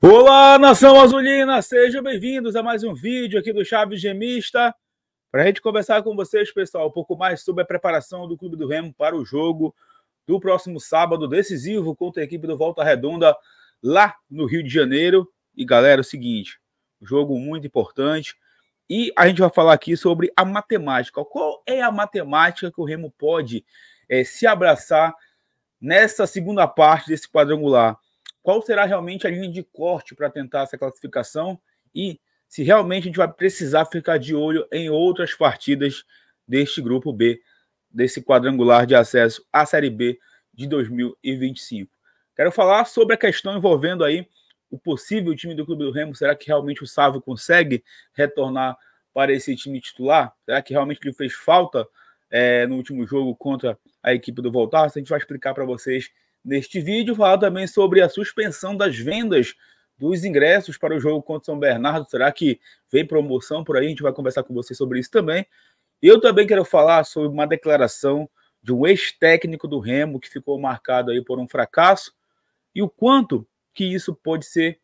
Olá, nação azulina! Sejam bem-vindos a mais um vídeo aqui do Chaves Gemista. Para a gente conversar com vocês, pessoal, um pouco mais sobre a preparação do Clube do Remo para o jogo do próximo sábado, decisivo contra a equipe do Volta Redonda, lá no Rio de Janeiro. E, galera, é o seguinte, jogo muito importante. E a gente vai falar aqui sobre a matemática. Qual é a matemática que o Remo pode se abraçar nessa segunda parte desse quadrangular? Qual será realmente a linha de corte para tentar essa classificação e se realmente a gente vai precisar ficar de olho em outras partidas deste grupo B, desse quadrangular de acesso à Série B de 2025. Quero falar sobre a questão envolvendo aí o possível time do Clube do Remo. Será que realmente o Sávio consegue retornar para esse time titular? Será que realmente ele fez falta no último jogo contra a equipe do Voltaço? A gente vai explicar para vocês neste vídeo. Falar também sobre a suspensão das vendas dos ingressos para o jogo contra São Bernardo. Será que vem promoção por aí? A gente vai conversar com vocês sobre isso também. E eu também quero falar sobre uma declaração de um ex-técnico do Remo que ficou marcado aí por um fracasso e o quanto que isso pode ser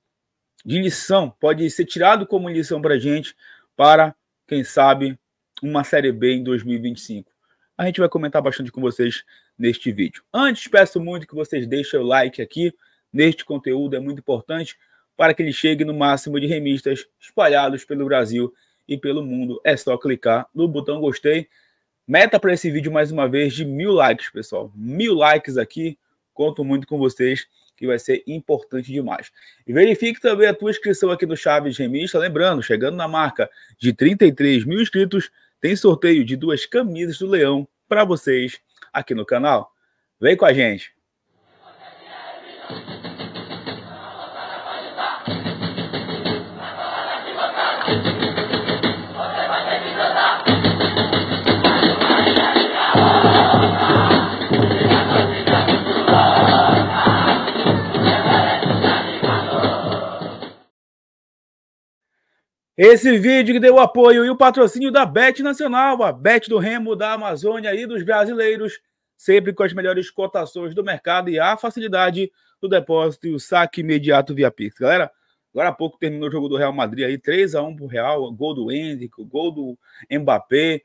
de lição, pode ser tirado como lição para a gente, para, quem sabe, uma Série B em 2025. A gente vai comentar bastante com vocês neste vídeo. Antes, peço muito que vocês deixem o like aqui neste conteúdo, é muito importante para que ele chegue no máximo de remistas espalhados pelo Brasil e pelo mundo. É só clicar no botão gostei. Meta para esse vídeo, mais uma vez, de 1000 likes, pessoal. 1000 likes aqui, conto muito com vocês, que vai ser importante demais. E verifique também a tua inscrição aqui no Chaves Remista. Lembrando, chegando na marca de 33 mil inscritos, tem sorteio de 2 camisas do Leão para vocês aqui no canal. Vem com a gente! Esse vídeo que deu o apoio e o patrocínio da Bet Nacional, a Bet do Remo, da Amazônia e dos brasileiros, sempre com as melhores cotações do mercado e a facilidade do depósito e o saque imediato via Pix. Galera, agora há pouco terminou o jogo do Real Madrid aí, 3-1 pro Real, gol do Endrick, gol do Mbappé.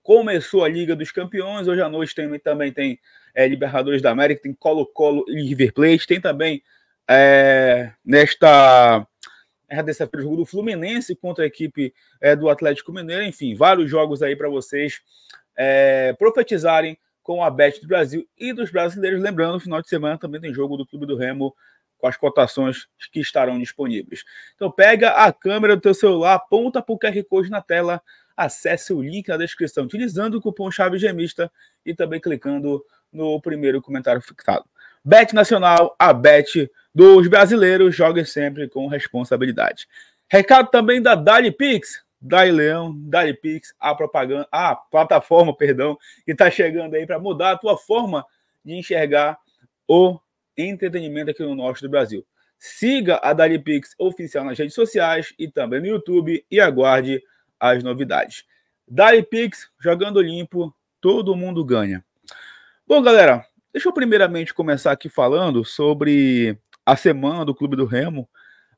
Começou a Liga dos Campeões, hoje à noite também tem Libertadores da América, tem Colo-Colo e River Plate, tem também dessa feira o jogo do Fluminense contra a equipe do Atlético Mineiro. Enfim, vários jogos aí para vocês profetizarem com a Bet do Brasil e dos brasileiros. Lembrando, no final de semana também tem jogo do Clube do Remo com as cotações que estarão disponíveis. Então pega a câmera do teu celular, aponta para o QR Code na tela, acesse o link na descrição utilizando o cupom Chaves Gemista e também clicando no primeiro comentário fixado. Bet Nacional, a Bet dos brasileiros, joguem sempre com responsabilidade. Recado também da Dali Pix, Dali Leão, Dali Pix, a plataforma, que está chegando aí para mudar a tua forma de enxergar o entretenimento aqui no norte do Brasil. Siga a Dali Pix oficial nas redes sociais e também no YouTube e aguarde as novidades. Dali Pix, jogando limpo, todo mundo ganha. Bom, galera, deixa eu primeiramente começar aqui falando sobre a semana do Clube do Remo,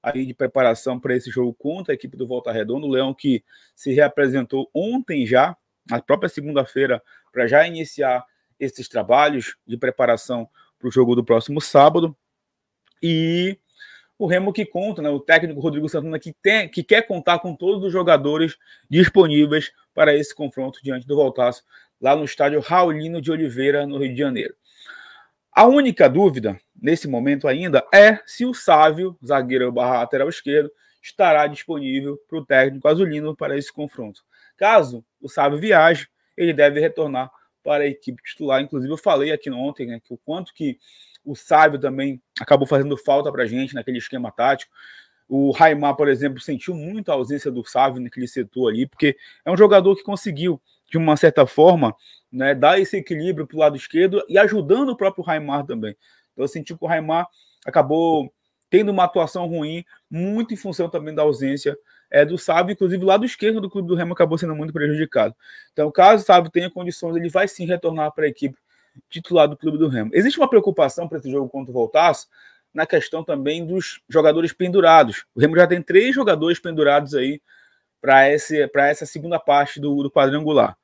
aí de preparação para esse jogo contra a equipe do Volta Redonda. O Leão que se reapresentou ontem já, na própria segunda-feira, para já iniciar esses trabalhos de preparação para o jogo do próximo sábado. E o Remo que conta, né, o técnico Rodrigo Santana que quer contar com todos os jogadores disponíveis para esse confronto diante do Voltaço, lá no estádio Raulino de Oliveira, no Rio de Janeiro. A única dúvida, nesse momento ainda, é se o Sávio, zagueiro barra lateral esquerdo, estará disponível para o técnico azulino para esse confronto. Caso o Sávio viaje, ele deve retornar para a equipe titular. Inclusive, eu falei aqui ontem, né, que o quanto que o Sávio também acabou fazendo falta para a gente naquele esquema tático. O Raimar, por exemplo, sentiu muito a ausência do Sávio naquele setor ali, porque é um jogador que conseguiu, de uma certa forma, né, dar esse equilíbrio para o lado esquerdo e ajudando o próprio Raimar também. Então eu senti que o Raimar acabou tendo uma atuação ruim, muito em função também da ausência do Sávio. Inclusive o lado esquerdo do Clube do Remo acabou sendo muito prejudicado. Então, caso o Sávio tenha condições, ele vai sim retornar para a equipe titular do Clube do Remo. Existe uma preocupação para esse jogo contra o Voltaço, na questão também dos jogadores pendurados. O Remo já tem 3 jogadores pendurados aí para essa segunda parte do quadrangular.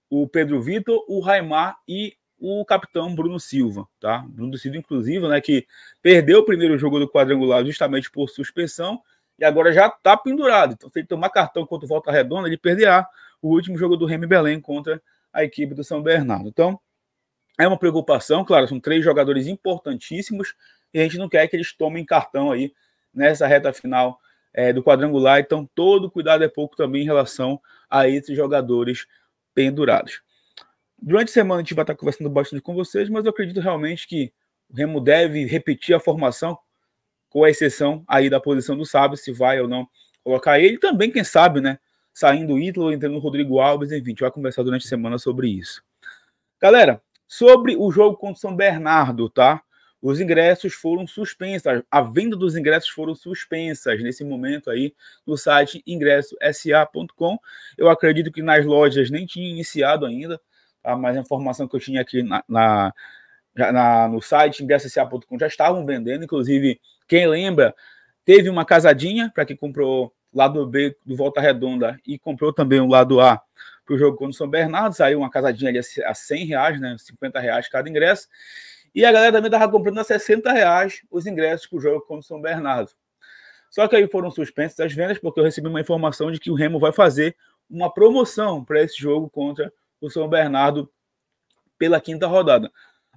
O Pedro Vitor, o Raimar e o capitão Bruno Silva, tá? Bruno Silva, inclusive, né, que perdeu o primeiro jogo do quadrangular justamente por suspensão e agora já está pendurado. Então, se ele tomar cartão contra o Volta Redonda, ele perderá o último jogo do Remo em Belém contra a equipe do São Bernardo. Então, é uma preocupação, claro, são 3 jogadores importantíssimos e a gente não quer que eles tomem cartão aí nessa reta final do quadrangular. Então, todo cuidado é pouco também em relação a esses jogadores pendurados. Durante a semana a gente vai estar conversando bastante com vocês, mas eu acredito realmente que o Remo deve repetir a formação, com a exceção aí da posição do Sábio, se vai ou não colocar ele. Também, quem sabe, né? Saindo o Ítalo, entrando o Rodrigo Alves, enfim, a gente vai conversar durante a semana sobre isso. Galera, sobre o jogo contra o São Bernardo, tá? Os ingressos foram suspensos, a venda dos ingressos foram suspensas nesse momento aí no site ingressosa.com. Eu acredito que nas lojas nem tinha iniciado ainda, tá? Mas a informação que eu tinha aqui no site ingressosa.com já estavam vendendo. Inclusive, quem lembra, teve uma casadinha para quem comprou lado B do Volta Redonda e comprou também o lado A para o jogo contra o São Bernardo. Saiu uma casadinha ali a R$100, né? R$50 cada ingresso. E a galera também estava comprando a R$60 os ingressos para o jogo contra o São Bernardo. Só que aí foram suspensas as vendas, porque eu recebi uma informação de que o Remo vai fazer uma promoção para esse jogo contra o São Bernardo pela 5ª rodada.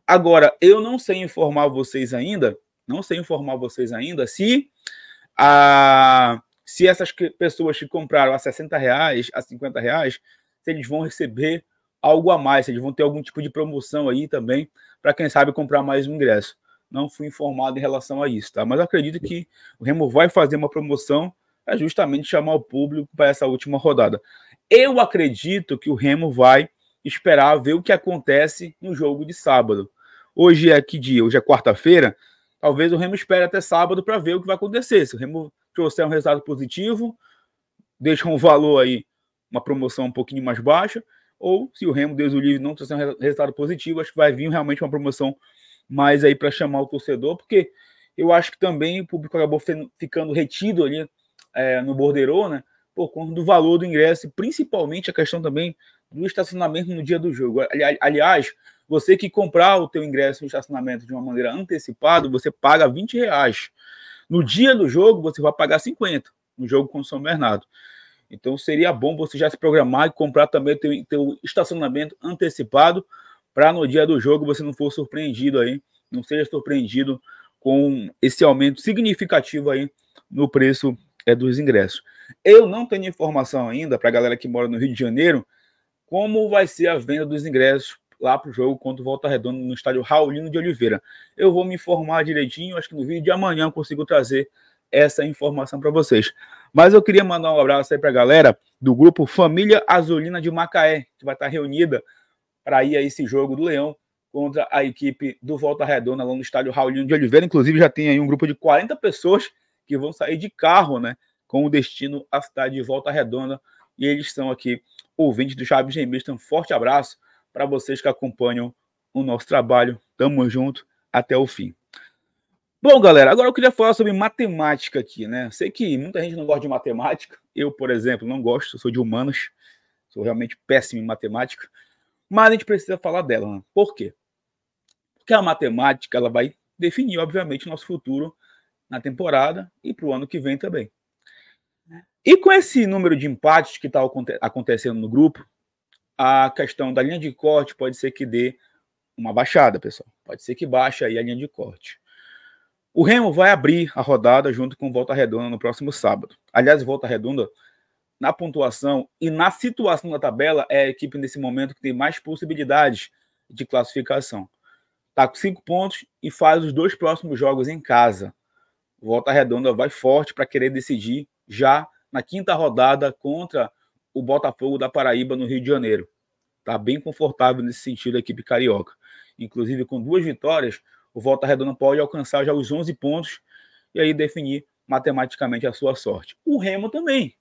Agora, eu não sei informar vocês ainda se essas pessoas que compraram a R$60, a R$50, se eles vão receber algo a mais, se eles vão ter algum tipo de promoção aí também, para quem sabe comprar mais um ingresso. Não fui informado em relação a isso, tá? Mas eu acredito que o Remo vai fazer uma promoção para justamente chamar o público para essa última rodada. Eu acredito que o Remo vai esperar ver o que acontece no jogo de sábado. Hoje é que dia? Hoje é quarta-feira. Talvez o Remo espere até sábado para ver o que vai acontecer. Se o Remo trouxer um resultado positivo, deixa um valor aí, uma promoção um pouquinho mais baixa, ou se o Remo, Deus o livre, não trouxer um resultado positivo, acho que vai vir realmente uma promoção mais aí para chamar o torcedor, porque eu acho que também o público acabou ficando retido ali no borderô, né, por conta do valor do ingresso, e principalmente a questão também do estacionamento no dia do jogo. Aliás, você que comprar o teu ingresso no estacionamento de uma maneira antecipada, você paga R$20. No dia do jogo, você vai pagar 50 no jogo com o São Bernardo. Então, seria bom você já se programar e comprar também o teu estacionamento antecipado, para no dia do jogo você não for surpreendido aí, não seja surpreendido com esse aumento significativo aí no preço dos ingressos. Eu não tenho informação ainda, para a galera que mora no Rio de Janeiro, como vai ser a venda dos ingressos lá para o jogo contra o Volta Redonda no estádio Raulino de Oliveira. Eu vou me informar direitinho, acho que no vídeo de amanhã eu consigo trazer essa informação para vocês. Mas eu queria mandar um abraço aí para a galera do grupo Família Azulina de Macaé, que vai estar reunida para ir a esse jogo do Leão contra a equipe do Volta Redonda lá no estádio Raulino de Oliveira. Inclusive já tem aí um grupo de 40 pessoas que vão sair de carro, né, com o destino à cidade de Volta Redonda, e eles são aqui ouvintes do Chaves Remista. Um forte abraço para vocês que acompanham o nosso trabalho. Tamo junto até o fim. Bom, galera, agora eu queria falar sobre matemática aqui, né? Sei que muita gente não gosta de matemática. Eu, por exemplo, não gosto, eu sou de humanas. Sou realmente péssimo em matemática. Mas a gente precisa falar dela, né? Por quê? Porque a matemática ela vai definir, obviamente, o nosso futuro na temporada e para o ano que vem também. E com esse número de empates que está acontecendo no grupo, a questão da linha de corte pode ser que dê uma baixada, pessoal. Pode ser que baixe aí a linha de corte. O Remo vai abrir a rodada junto com o Volta Redonda no próximo sábado. Aliás, o Volta Redonda, na pontuação e na situação da tabela, é a equipe nesse momento que tem mais possibilidades de classificação. Está com 5 pontos e faz os 2 próximos jogos em casa. O Volta Redonda vai forte para querer decidir já na 5ª rodada contra o Botafogo da Paraíba no Rio de Janeiro. Está bem confortável nesse sentido a equipe carioca. Inclusive, com 2 vitórias, o Volta Redonda pode alcançar já os 11 pontos e aí definir matematicamente a sua sorte. O Remo também.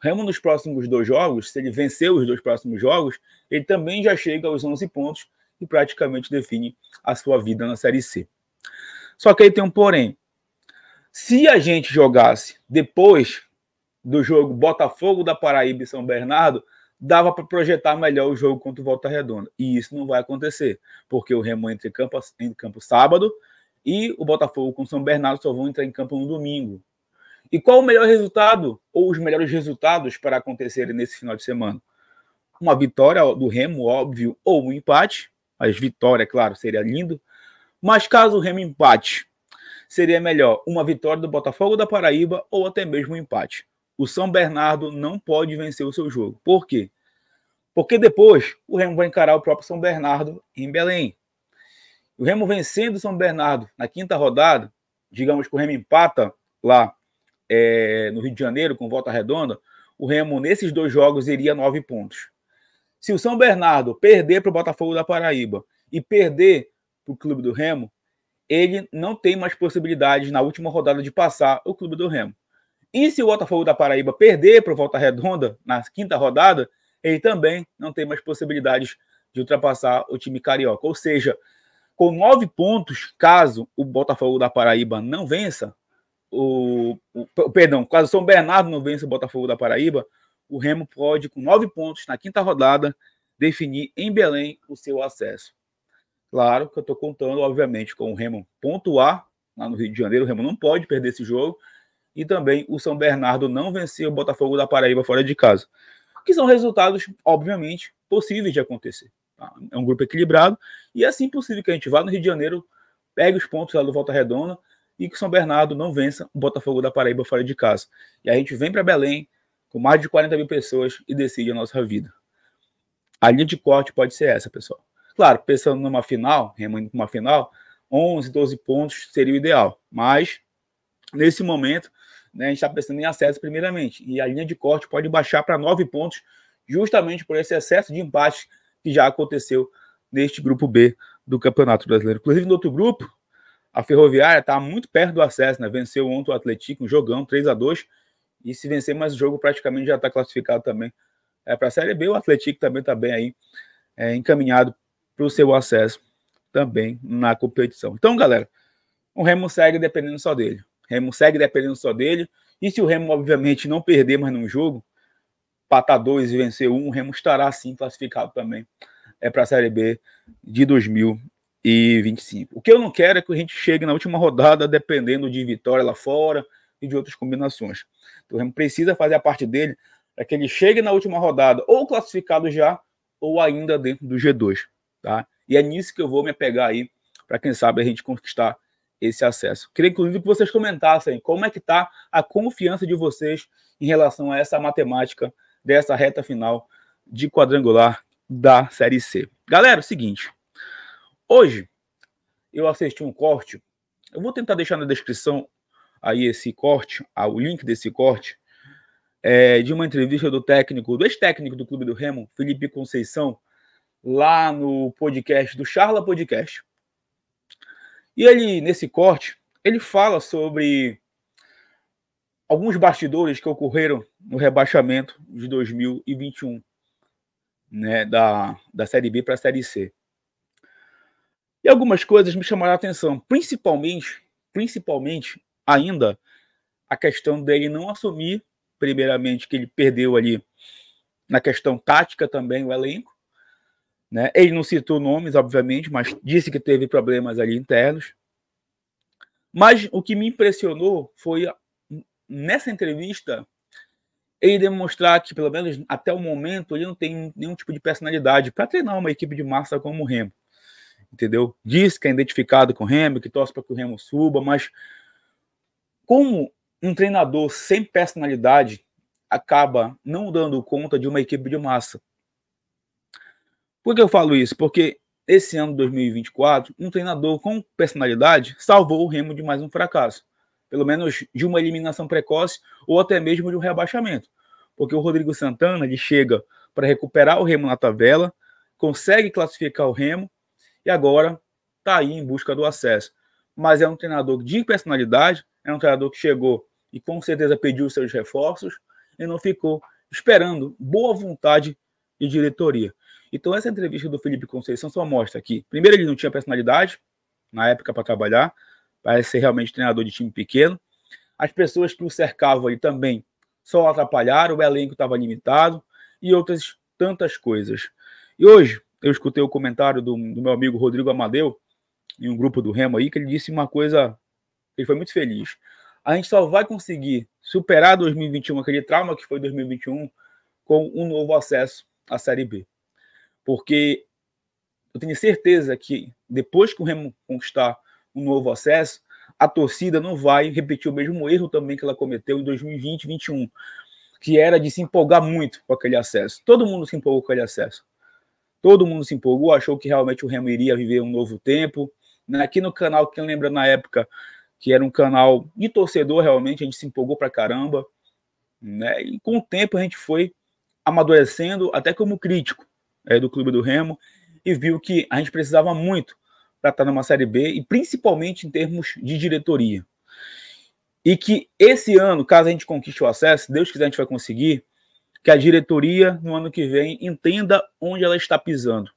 O Remo nos próximos 2 jogos, se ele vencer os 2 próximos jogos, ele também já chega aos 11 pontos e praticamente define a sua vida na Série C. Só que aí tem um porém. Se a gente jogasse depois do jogo Botafogo da Paraíba e São Bernardo, dava para projetar melhor o jogo contra o Volta Redonda. E isso não vai acontecer, porque o Remo entra em campo sábado e o Botafogo com São Bernardo só vão entrar em campo no domingo. E qual o melhor resultado, ou os melhores resultados para acontecerem nesse final de semana? Uma vitória do Remo, óbvio, ou um empate. As vitórias, claro, seria lindo. Mas caso o Remo empate, seria melhor uma vitória do Botafogo da Paraíba ou até mesmo um empate. O São Bernardo não pode vencer o seu jogo. Por quê? Porque depois o Remo vai encarar o próprio São Bernardo em Belém. O Remo vencendo o São Bernardo na quinta rodada, digamos que o Remo empata lá no Rio de Janeiro com Volta Redonda, o Remo nesses 2 jogos iria 9 pontos. Se o São Bernardo perder para o Botafogo da Paraíba e perder para o Clube do Remo, ele não tem mais possibilidades na última rodada de passar o Clube do Remo. E se o Botafogo da Paraíba perder para o Volta Redonda na quinta rodada, ele também não tem mais possibilidades de ultrapassar o time carioca. Ou seja, com 9 pontos, caso o Botafogo da Paraíba não vença, caso o São Bernardo não vença o Botafogo da Paraíba, o Remo pode, com 9 pontos na quinta rodada, definir em Belém o seu acesso. Claro que eu estou contando, obviamente, com o Remo pontuar lá no Rio de Janeiro. O Remo não pode perder esse jogo. E também o São Bernardo não vencer o Botafogo da Paraíba fora de casa. Que são resultados, obviamente, possíveis de acontecer. Tá? É um grupo equilibrado. E é assim possível que a gente vá no Rio de Janeiro, pegue os pontos lá do Volta Redonda e que o São Bernardo não vença o Botafogo da Paraíba fora de casa. E a gente vem para Belém com mais de 40 mil pessoas e decide a nossa vida. A linha de corte pode ser essa, pessoal. Claro, pensando numa final, remando uma final, 11, 12 pontos seria o ideal. Mas, nesse momento, né, a gente está pensando em acesso primeiramente. E a linha de corte pode baixar para 9 pontos, justamente por esse excesso de empates que já aconteceu neste grupo B do Campeonato Brasileiro. Inclusive, no outro grupo, a Ferroviária está muito perto do acesso, né? Venceu ontem o Atlético, um jogão, 3-2. E se vencer mais o jogo, praticamente já está classificado também para a Série B. O Atlético também está bem aí, encaminhado para o seu acesso também na competição. Então, galera, o Remo segue dependendo só dele. E se o Remo, obviamente, não perder mais num jogo, empatar 2 e vencer 1, o Remo estará, sim, classificado também para a Série B de 2025. O que eu não quero é que a gente chegue na última rodada dependendo de vitória lá fora e de outras combinações. Então, o Remo precisa fazer a parte dele para que ele chegue na última rodada ou classificado já ou ainda dentro do G2. Tá? E é nisso que eu vou me apegar aí para, quem sabe, a gente conquistar esse acesso. Queria, inclusive, que vocês comentassem como é que está a confiança de vocês em relação a essa matemática dessa reta final de quadrangular da Série C. Galera, é o seguinte. Hoje, eu assisti um corte. Eu vou tentar deixar na descrição aí esse corte, o link desse corte, de uma entrevista do ex-técnico do Clube do Remo, Felipe Conceição, lá no podcast do Charla Podcast. E ele, nesse corte, ele fala sobre alguns bastidores que ocorreram no rebaixamento de 2021, né, da Série B para a Série C. E algumas coisas me chamaram a atenção, principalmente ainda a questão dele não assumir, primeiramente, que ele perdeu ali na questão tática também o elenco. Né? Ele não citou nomes, obviamente, mas disse que teve problemas ali internos. Mas o que me impressionou foi, nessa entrevista, ele demonstrar que, pelo menos até o momento, ele não tem nenhum tipo de personalidade para treinar uma equipe de massa como o Remo. Entendeu? Diz que é identificado com o Remo, que torce para que o Remo suba, mas como um treinador sem personalidade acaba não dando conta de uma equipe de massa. Por que eu falo isso? Porque esse ano de 2024, um treinador com personalidade salvou o Remo de mais um fracasso. Pelo menos de uma eliminação precoce ou até mesmo de um rebaixamento. Porque o Rodrigo Santana ele chega para recuperar o Remo na tabela, consegue classificar o Remo e agora está aí em busca do acesso. Mas é um treinador de personalidade, é um treinador que chegou e com certeza pediu seus reforços e não ficou esperando boa vontade de diretoria. Então essa entrevista do Felipe Conceição só mostra que, primeiro, ele não tinha personalidade na época para trabalhar, parece ser realmente treinador de time pequeno, As pessoas que o cercavam ali também só atrapalharam, o elenco estava limitado e outras tantas coisas. E hoje eu escutei o comentário do meu amigo Rodrigo Amadeu, em um grupo do Remo aí, que ele disse uma coisa, ele foi muito feliz. A gente só vai conseguir superar 2021, aquele trauma que foi 2021, com um novo acesso à Série B. Porque eu tenho certeza que depois que o Remo conquistar um novo acesso, a torcida não vai repetir o mesmo erro também que ela cometeu em 2020 e 2021, que era de se empolgar muito com aquele acesso. Todo mundo se empolgou com aquele acesso. Todo mundo se empolgou, achou que realmente o Remo iria viver um novo tempo. Aqui no canal, quem lembra na época que era um canal de torcedor, realmente, a gente se empolgou pra caramba. Né? E com o tempo a gente foi amadurecendo, até como crítico do Clube do Remo, e viu que a gente precisava muito para estar numa Série B, e principalmente em termos de diretoria. E que esse ano, caso a gente conquiste o acesso, Deus quiser a gente vai conseguir, que a diretoria, no ano que vem, entenda onde ela está pisando.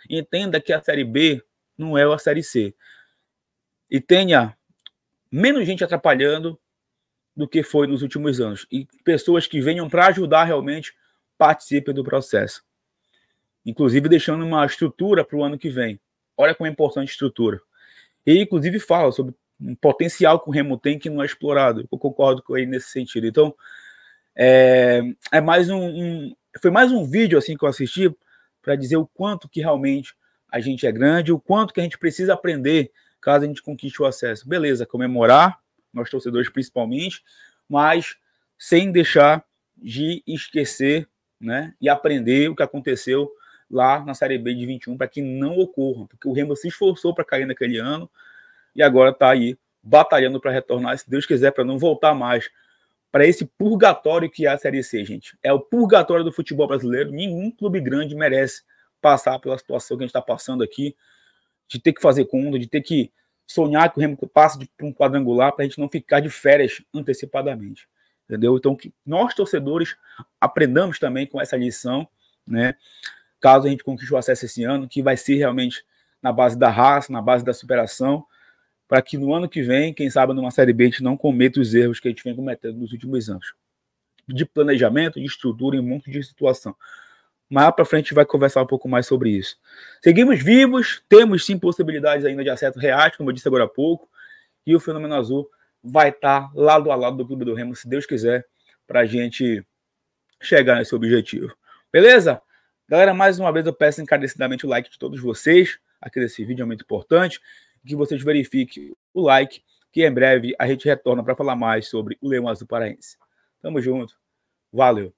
Entenda que a Série B não é a Série C. E tenha menos gente atrapalhando do que foi nos últimos anos. E pessoas que venham para ajudar realmente participem do processo. Inclusive deixando uma estrutura para o ano que vem. Olha como é importante a estrutura. E inclusive fala sobre um potencial que o Remo tem que não é explorado. Eu concordo com ele nesse sentido. Então, foi mais um vídeo assim que eu assisti para dizer o quanto que realmente a gente é grande, o quanto que a gente precisa aprender caso a gente conquiste o acesso. Beleza, comemorar, nós torcedores principalmente, mas sem deixar de esquecer, né, e aprender o que aconteceu lá na Série B de 21 para que não ocorra, porque o Remo se esforçou para cair naquele ano e agora está aí batalhando para retornar, se Deus quiser, para não voltar mais para esse purgatório que é a Série C, gente. É o purgatório do futebol brasileiro. Nenhum clube grande merece passar pela situação que a gente está passando aqui, de ter que fazer conta, de ter que sonhar que o Remo passe por um quadrangular para a gente não ficar de férias antecipadamente. Entendeu? Então, que nós, torcedores, aprendamos também com essa lição, né? Caso a gente conquiste o acesso esse ano, que vai ser realmente na base da raça, na base da superação, para que no ano que vem, quem sabe numa Série B, a gente não cometa os erros que a gente vem cometendo nos últimos anos. De planejamento, de estrutura e um monte de situação. Mais para frente a gente vai conversar um pouco mais sobre isso. Seguimos vivos, temos sim possibilidades ainda de acesso reais, como eu disse agora há pouco, e o Fenômeno Azul vai estar lado a lado do Clube do Remo, se Deus quiser, para a gente chegar nesse objetivo. Beleza? Galera, mais uma vez eu peço encarecidamente o like de todos vocês, aqui desse vídeo é muito importante, que vocês verifiquem o like, que em breve a gente retorna para falar mais sobre o Leão Azul Paraense. Tamo junto, valeu!